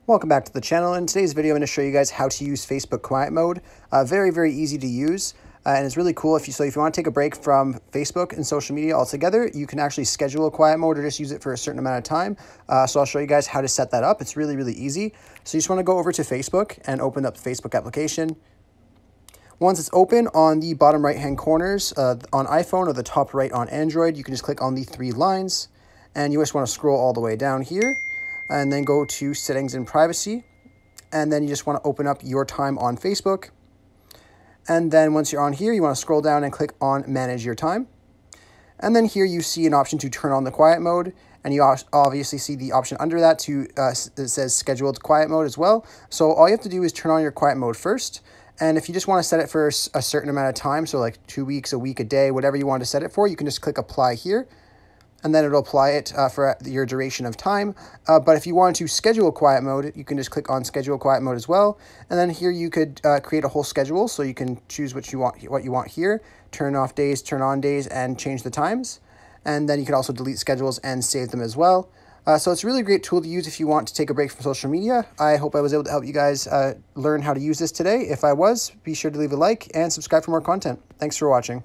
Welcome back to the channel. In today's video, I'm going to show you guys how to use Facebook Quiet Mode. Very easy to use, and it's really cool. If you want to take a break from Facebook and social media altogether, you can actually schedule a quiet mode or just use it for a certain amount of time. So I'll show you guys how to set that up. It's really easy. So you just want to go over to Facebook and open up the Facebook application. Once it's open, on the bottom right-hand corners on iPhone or the top right on Android, you can just click on the three lines, and you just want to scroll all the way down here, and then go to Settings and Privacy, and then you just want to open up your time on Facebook. And then once you're on here, you want to scroll down and click on Manage Your Time. And then here you see an option to turn on the quiet mode, and you obviously see the option under that that says Scheduled Quiet Mode as well. So all you have to do is turn on your quiet mode first. And if you just want to set it for a certain amount of time, so like 2 weeks, a week, a day, whatever you want to set it for, you can just click Apply here, and then it'll apply it for your duration of time. But if you want to schedule quiet mode, you can just click on Schedule Quiet Mode as well. And then here you could create a whole schedule, so you can choose what you want here, turn off days, turn on days, and change the times. And then you can also delete schedules and save them as well. So it's a really great tool to use if you want to take a break from social media. I hope I was able to help you guys learn how to use this today. If I was, be sure to leave a like and subscribe for more content. Thanks for watching.